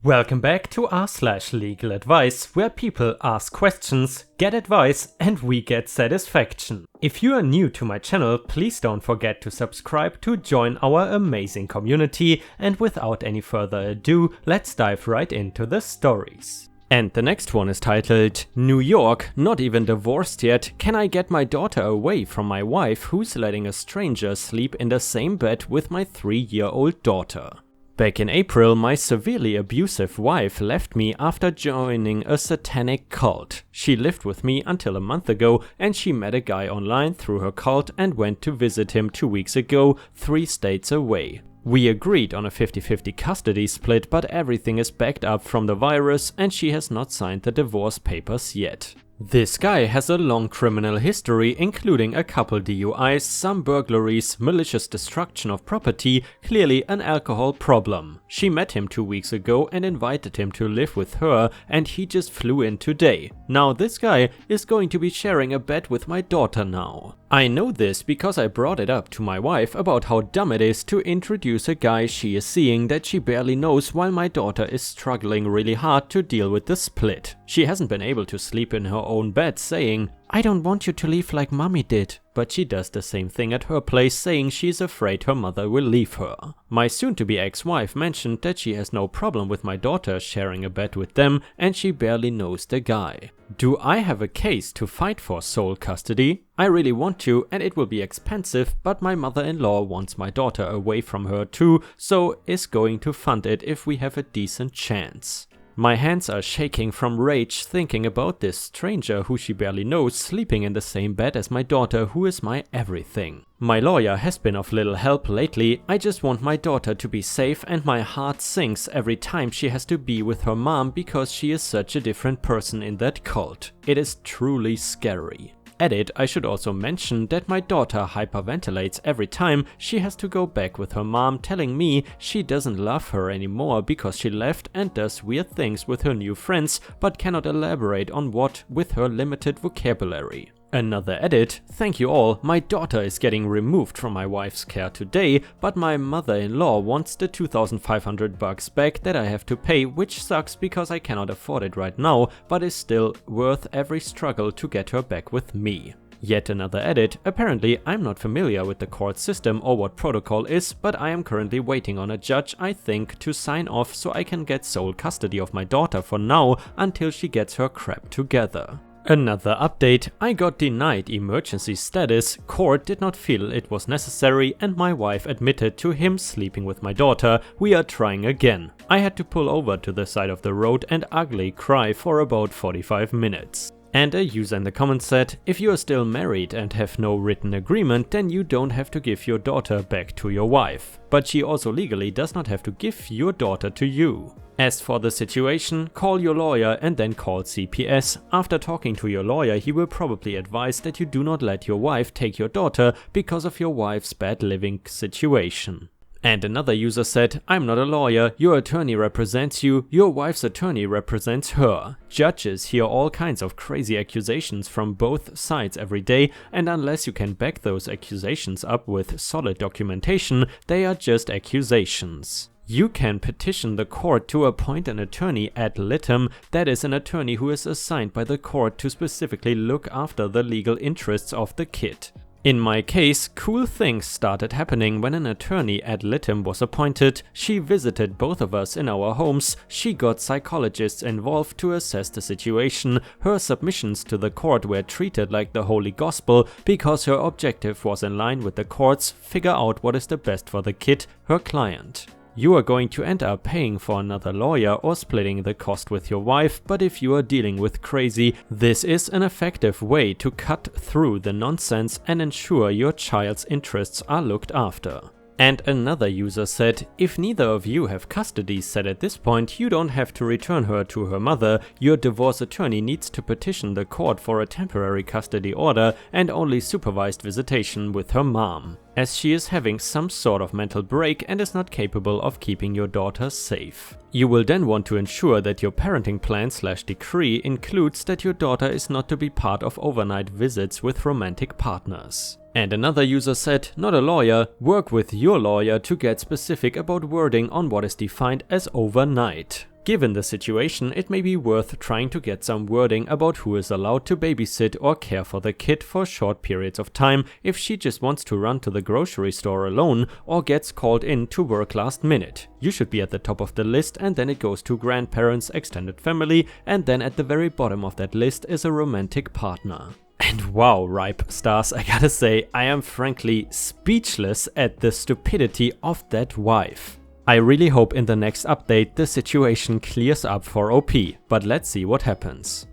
Welcome back to r/LegalAdvice, where people ask questions, get advice, and we get satisfaction. If you are new to my channel, please don't forget to subscribe to join our amazing community, and without any further ado, let's dive right into the stories. And the next one is titled, New York, not even divorced yet, can I get my daughter away from my wife who's letting a stranger sleep in the same bed with my 3-year-old daughter? Back in April, my severely abusive wife left me after joining a satanic cult. She lived with me until a month ago, and she met a guy online through her cult and went to visit him 2 weeks ago, 3 states away. We agreed on a 50-50 custody split, but everything is backed up from the virus and she has not signed the divorce papers yet. This guy has a long criminal history, including a couple DUIs, some burglaries, malicious destruction of property, clearly an alcohol problem. She met him 2 weeks ago and invited him to live with her, and he just flew in today. Now this guy is going to be sharing a bed with my daughter now. I know this because I brought it up to my wife about how dumb it is to introduce a guy she is seeing that she barely knows while my daughter is struggling really hard to deal with the split. She hasn't been able to sleep in her own bed, saying, "I don't want you to leave like mommy did." But she does the same thing at her place, saying she's afraid her mother will leave her. My soon-to-be ex-wife mentioned that she has no problem with my daughter sharing a bed with them, and she barely knows the guy. Do I have a case to fight for sole custody? I really want to, and it will be expensive, but my mother-in-law wants my daughter away from her too, so is going to fund it if we have a decent chance. My hands are shaking from rage thinking about this stranger who she barely knows sleeping in the same bed as my daughter, who is my everything. My lawyer has been of little help lately. I just want my daughter to be safe, and my heart sinks every time she has to be with her mom because she is such a different person in that cult. It is truly scary. Edit, I should also mention that my daughter hyperventilates every time she has to go back with her mom, telling me she doesn't love her anymore because she left and does weird things with her new friends, but cannot elaborate on what with her limited vocabulary. Another edit, thank you all, my daughter is getting removed from my wife's care today, but my mother-in-law wants the $2,500 back that I have to pay, which sucks because I cannot afford it right now, but is still worth every struggle to get her back with me. Yet another edit, apparently I'm not familiar with the court system or what protocol is, but I am currently waiting on a judge, I think, to sign off so I can get sole custody of my daughter for now until she gets her crap together. Another update, I got denied emergency status, court did not feel it was necessary, and my wife admitted to him sleeping with my daughter. We are trying again. I had to pull over to the side of the road and ugly cry for about 45 minutes. And a user in the comments said, if you are still married and have no written agreement, then you don't have to give your daughter back to your wife. But she also legally does not have to give your daughter to you. As for the situation, call your lawyer and then call CPS. After talking to your lawyer, he will probably advise that you do not let your wife take your daughter because of your wife's bad living situation. And another user said, I'm not a lawyer, your attorney represents you, your wife's attorney represents her. Judges hear all kinds of crazy accusations from both sides every day, and unless you can back those accusations up with solid documentation, they are just accusations. You can petition the court to appoint an attorney ad litem, that is an attorney who is assigned by the court to specifically look after the legal interests of the kid. In my case, cool things started happening when an attorney ad litem was appointed. She visited both of us in our homes, she got psychologists involved to assess the situation, her submissions to the court were treated like the holy gospel because her objective was in line with the court's, figure out what is the best for the kid, her client. You are going to end up paying for another lawyer or splitting the cost with your wife, but if you are dealing with crazy, this is an effective way to cut through the nonsense and ensure your child's interests are looked after. And another user said, if neither of you have custody set at this point, you don't have to return her to her mother. Your divorce attorney needs to petition the court for a temporary custody order and only supervised visitation with her mom, as she is having some sort of mental break and is not capable of keeping your daughter safe. You will then want to ensure that your parenting plan/decree includes that your daughter is not to be part of overnight visits with romantic partners. And another user said, not a lawyer, work with your lawyer to get specific about wording on what is defined as overnight. Given the situation, it may be worth trying to get some wording about who is allowed to babysit or care for the kid for short periods of time if she just wants to run to the grocery store alone or gets called in to work last minute. You should be at the top of the list, and then it goes to grandparents, extended family, and then at the very bottom of that list is a romantic partner. And wow, Ripe Stars, I gotta say, I am frankly speechless at the stupidity of that wife. I really hope in the next update the situation clears up for OP, but let's see what happens.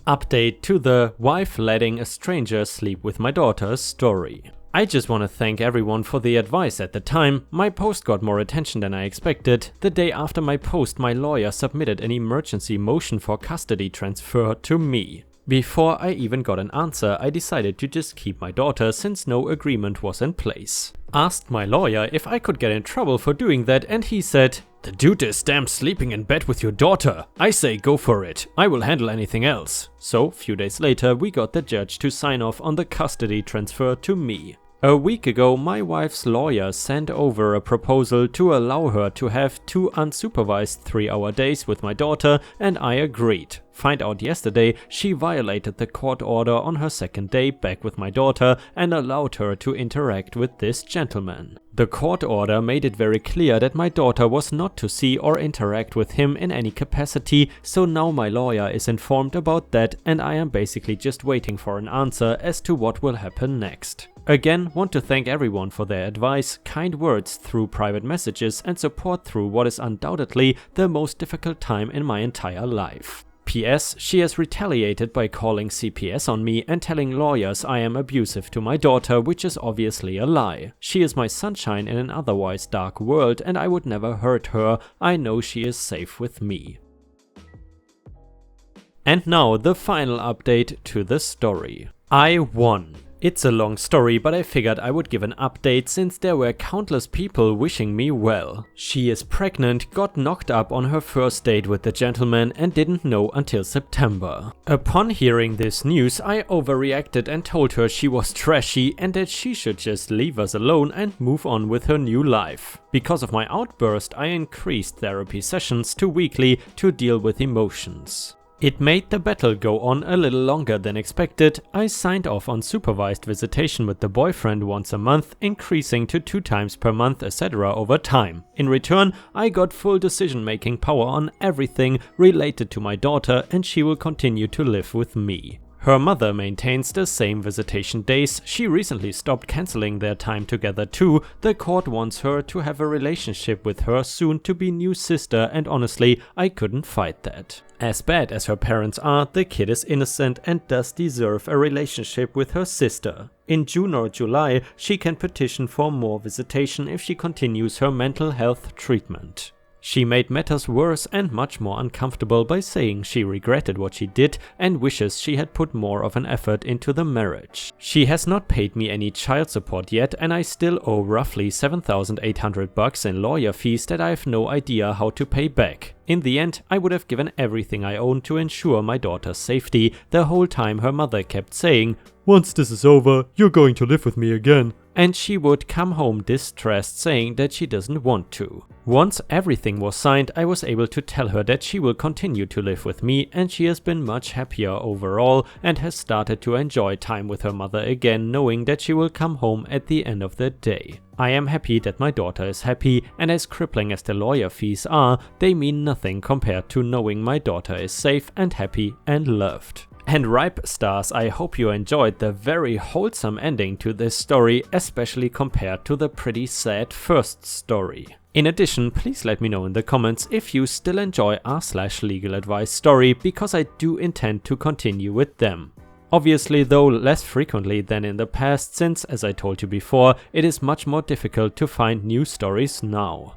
Update to the wife letting a stranger sleep with my daughter story. I just want to thank everyone for the advice at the time. My post got more attention than I expected. The day after my post, my lawyer submitted an emergency motion for custody transfer to me. Before I even got an answer, I decided to just keep my daughter since no agreement was in place. Asked my lawyer if I could get in trouble for doing that, and he said, "The dude is damn sleeping in bed with your daughter. I say go for it. I will handle anything else." So, few days later, we got the judge to sign off on the custody transfer to me. A week ago, my wife's lawyer sent over a proposal to allow her to have 2 unsupervised 3-hour days with my daughter, and I agreed. Find out yesterday she violated the court order on her second day back with my daughter and allowed her to interact with this gentleman. The court order made it very clear that my daughter was not to see or interact with him in any capacity, so now my lawyer is informed about that, and I am basically just waiting for an answer as to what will happen next. Again, want to thank everyone for their advice, kind words through private messages, and support through what is undoubtedly the most difficult time in my entire life. PS, she has retaliated by calling CPS on me and telling lawyers I am abusive to my daughter, which is obviously a lie. She is my sunshine in an otherwise dark world, and I would never hurt her. I know she is safe with me. And now the final update to the story. I won. It's a long story, but I figured I would give an update since there were countless people wishing me well. She is pregnant, got knocked up on her first date with the gentleman, and didn't know until September. Upon hearing this news, I overreacted and told her she was trashy and that she should just leave us alone and move on with her new life. Because of my outburst, I increased therapy sessions to weekly to deal with emotions. It made the battle go on a little longer than expected. I signed off on supervised visitation with the boyfriend once a month, increasing to 2 times per month, etc. over time. In return, I got full decision-making power on everything related to my daughter, and she will continue to live with me. Her mother maintains the same visitation days. She recently stopped cancelling their time together too. The court wants her to have a relationship with her soon-to-be new sister, and honestly, I couldn't fight that. As bad as her parents are, the kid is innocent and does deserve a relationship with her sister. In June or July, she can petition for more visitation if she continues her mental health treatment. She made matters worse and much more uncomfortable by saying she regretted what she did and wishes she had put more of an effort into the marriage. She has not paid me any child support yet, and I still owe roughly $7,800 in lawyer fees that I have no idea how to pay back. In the end, I would have given everything I own to ensure my daughter's safety. The whole time her mother kept saying, "Once this is over, you're going to live with me again." And she would come home distressed, saying that she doesn't want to. Once everything was signed, I was able to tell her that she will continue to live with me, and she has been much happier overall and has started to enjoy time with her mother again, knowing that she will come home at the end of the day. I am happy that my daughter is happy, and as crippling as the lawyer fees are, they mean nothing compared to knowing my daughter is safe and happy and loved. And Ripe Stars, I hope you enjoyed the very wholesome ending to this story, especially compared to the pretty sad first story. In addition, please let me know in the comments if you still enjoy r/LegalAdvice story, because I do intend to continue with them. Obviously, though less frequently than in the past, since, as I told you before, it is much more difficult to find new stories now.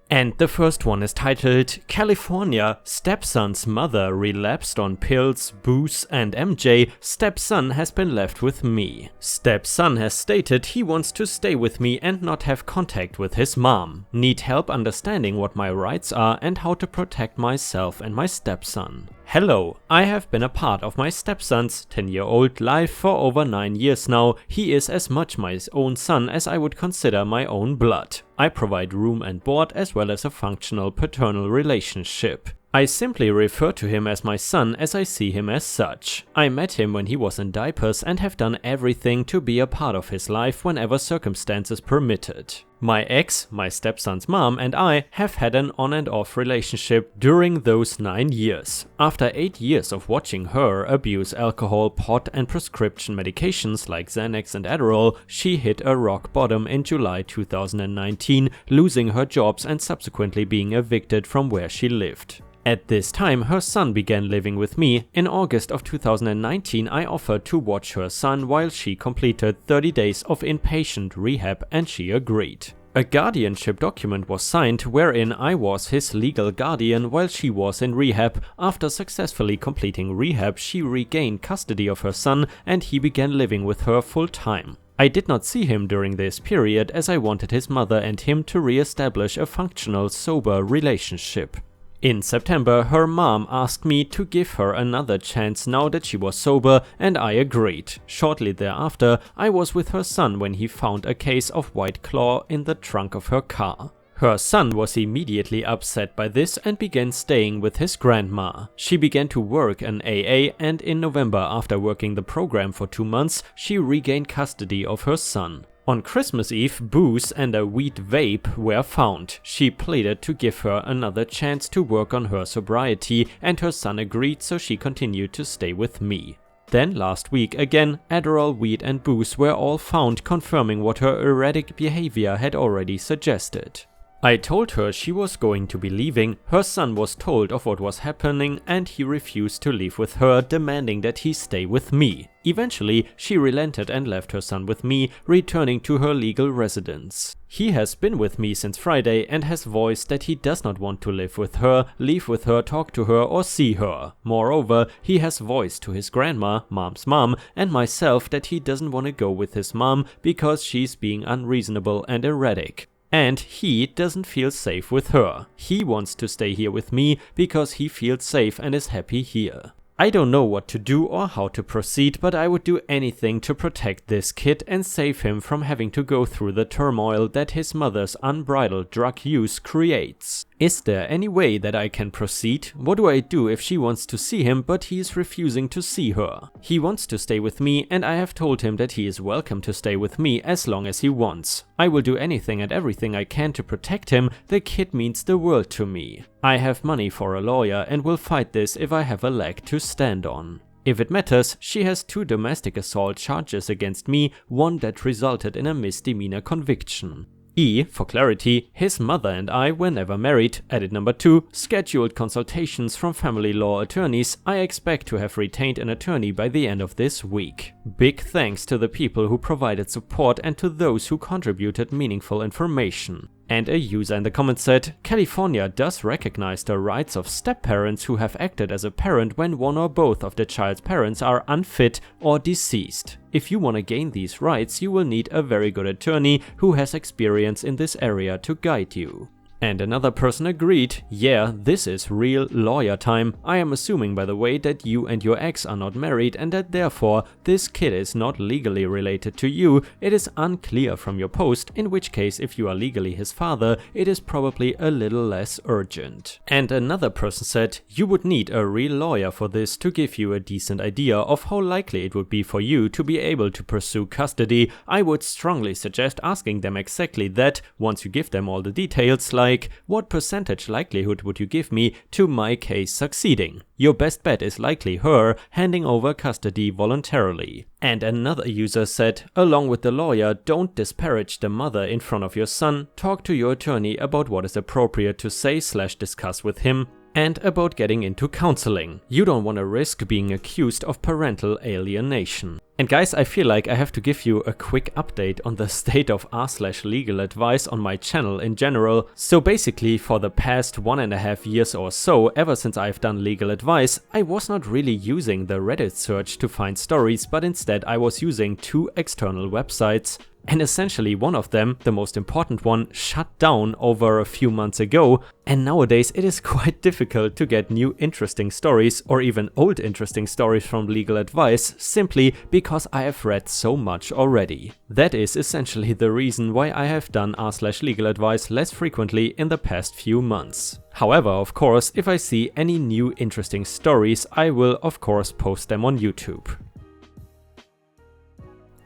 And the first one is titled California, Stepson's mother relapsed on pills, booze and MJ, stepson has been left with me. Stepson has stated he wants to stay with me and not have contact with his mom. Need help understanding what my rights are and how to protect myself and my stepson. Hello, I have been a part of my stepson's 10-year-old life for over 9 years now. He is as much my own son as I would consider my own blood. I provide room and board as well as a functional paternal relationship. I simply refer to him as my son as I see him as such. I met him when he was in diapers and have done everything to be a part of his life whenever circumstances permitted. My ex, my stepson's mom, and I have had an on and off relationship during those 9 years. After 8 years of watching her abuse alcohol, pot and prescription medications like Xanax and Adderall, she hit a rock bottom in July 2019, losing her jobs and subsequently being evicted from where she lived. At this time, her son began living with me. In August of 2019, I offered to watch her son while she completed 30 days of inpatient rehab and she agreed. A guardianship document was signed wherein I was his legal guardian while she was in rehab. After successfully completing rehab, she regained custody of her son and he began living with her full time. I did not see him during this period as I wanted his mother and him to re-establish a functional, sober relationship. In September, her mom asked me to give her another chance now that she was sober, and I agreed. Shortly thereafter, I was with her son when he found a case of White Claw in the trunk of her car. Her son was immediately upset by this and began staying with his grandma. She began to work an AA, and in November, after working the program for 2 months, she regained custody of her son. On Christmas Eve, booze and a weed vape were found. She pleaded to give her another chance to work on her sobriety, and her son agreed, so she continued to stay with me. Then last week again, Adderall, weed and booze were all found, confirming what her erratic behavior had already suggested. I told her she was going to be leaving. Her son was told of what was happening and he refused to leave with her, demanding that he stay with me. Eventually, she relented and left her son with me, returning to her legal residence. He has been with me since Friday and has voiced that he does not want to live with her, leave with her, talk to her or see her. Moreover, he has voiced to his grandma, mom's mom, and myself that he doesn't want to go with his mom because she's being unreasonable and erratic. And he doesn't feel safe with her. He wants to stay here with me because he feels safe and is happy here. I don't know what to do or how to proceed, but I would do anything to protect this kid and save him from having to go through the turmoil that his mother's unbridled drug use creates. Is there any way that I can proceed? What do I do if she wants to see him but he is refusing to see her? He wants to stay with me and I have told him that he is welcome to stay with me as long as he wants. I will do anything and everything I can to protect him. The kid means the world to me. I have money for a lawyer and will fight this if I have a leg to stand on. If it matters, she has 2 domestic assault charges against me, one that resulted in a misdemeanor conviction. E, for clarity, his mother and I were never married. Edit number 2, scheduled consultations from family law attorneys. I expect to have retained an attorney by the end of this week. Big thanks to the people who provided support and to those who contributed meaningful information. And a user in the comments said, California does recognize the rights of step-parents who have acted as a parent when one or both of the child's parents are unfit or deceased. If you want to gain these rights, you will need a very good attorney who has experience in this area to guide you. And another person agreed, yeah, this is real lawyer time. I am assuming, by the way, that you and your ex are not married and that therefore this kid is not legally related to you. It is unclear from your post, in which case if you are legally his father, it is probably a little less urgent. And another person said, you would need a real lawyer for this to give you a decent idea of how likely it would be for you to be able to pursue custody. I would strongly suggest asking them exactly that once you give them all the details, like what percentage likelihood would you give me to my case succeeding? Your best bet is likely her handing over custody voluntarily. And another user said, along with the lawyer, don't disparage the mother in front of your son. Talk to your attorney about what is appropriate to say/discuss with him. And about getting into counseling. You don't want to risk being accused of parental alienation. And guys, I feel like I have to give you a quick update on the state of r/LegalAdvice on my channel in general. So basically for the past 1.5 years or so, ever since I've done legal advice, I was not really using the Reddit search to find stories, but instead I was using 2 external websites. And essentially one of them, the most important one, shut down over a few months ago, and nowadays it is quite difficult to get new interesting stories or even old interesting stories from legal advice simply because I have read so much already. That is essentially the reason why I have done r/LegalAdvice less frequently in the past few months. However, of course, if I see any new interesting stories, I will of course post them on YouTube.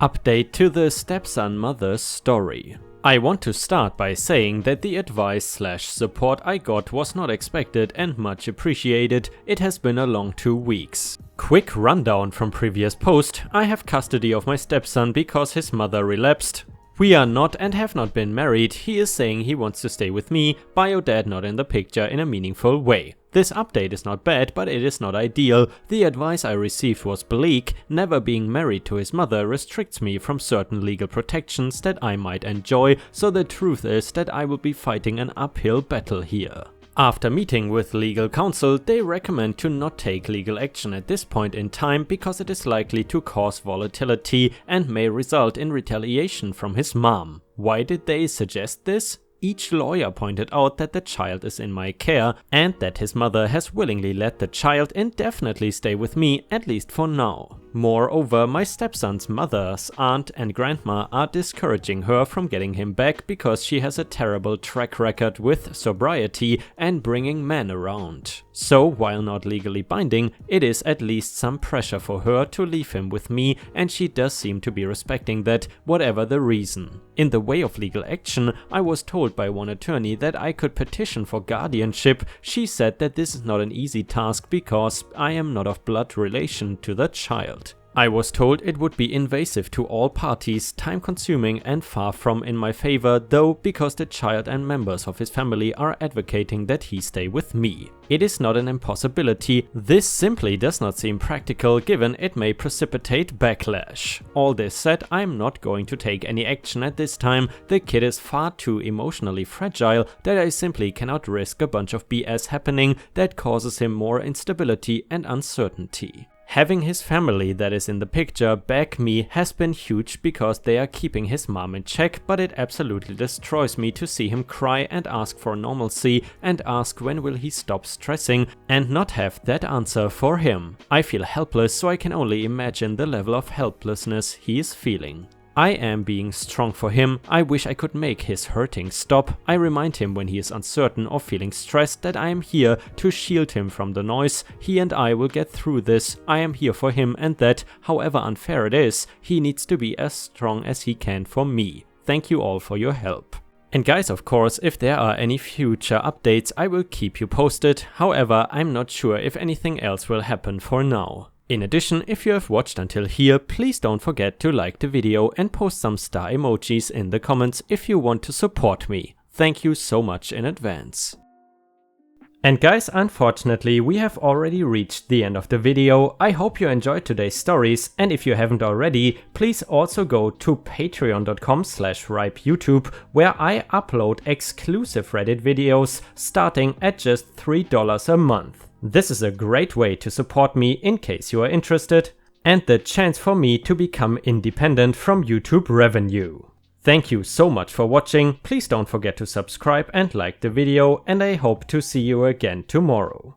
Update to the stepson mother's story. I want to start by saying that the advice/support I got was not expected and much appreciated. It has been a long 2 weeks. Quick rundown from previous post: I have custody of my stepson because his mother relapsed. We are not and have not been married. He is saying he wants to stay with me, bio dad not in the picture in a meaningful way. This update is not bad, but it is not ideal. The advice I received was bleak. Never being married to his mother restricts me from certain legal protections that I might enjoy, so the truth is that I will be fighting an uphill battle here. After meeting with legal counsel, they recommend to not take legal action at this point in time because it is likely to cause volatility and may result in retaliation from his mom. Why did they suggest this? Each lawyer pointed out that the child is in my care and that his mother has willingly let the child indefinitely stay with me, at least for now. Moreover, my stepson's mother's aunt and grandma are discouraging her from getting him back because she has a terrible track record with sobriety and bringing men around. So, while not legally binding, it is at least some pressure for her to leave him with me, and she does seem to be respecting that, whatever the reason. In the way of legal action, I was told by one attorney that I could petition for guardianship. She said that this is not an easy task because I am not of blood relation to the child. I was told it would be invasive to all parties, time-consuming and far from in my favor, though, because the child and members of his family are advocating that he stay with me. It is not an impossibility. This simply does not seem practical given it may precipitate backlash. All this said, I'm not going to take any action at this time. The kid is far too emotionally fragile that I simply cannot risk a bunch of BS happening that causes him more instability and uncertainty. Having his family that is in the picture back me has been huge because they are keeping his mom in check, but it absolutely destroys me to see him cry and ask for normalcy and ask when will he stop stressing and not have that answer for him. I feel helpless, so I can only imagine the level of helplessness he is feeling. I am being strong for him. I wish I could make his hurting stop. I remind him when he is uncertain or feeling stressed that I am here to shield him from the noise. He and I will get through this. I am here for him, and that, however unfair it is, he needs to be as strong as he can for me. Thank you all for your help. And guys, of course, if there are any future updates, I will keep you posted. However, I'm not sure if anything else will happen for now. In addition, if you have watched until here, please don't forget to like the video and post some star emojis in the comments if you want to support me. Thank you so much in advance. And guys, unfortunately, we have already reached the end of the video. I hope you enjoyed today's stories, and if you haven't already, please also go to patreon.com/ripeyoutube, where I upload exclusive Reddit videos starting at just $3 a month. This is a great way to support me in case you are interested, and the chance for me to become independent from YouTube revenue. Thank you so much for watching. Please don't forget to subscribe and like the video, and I hope to see you again tomorrow.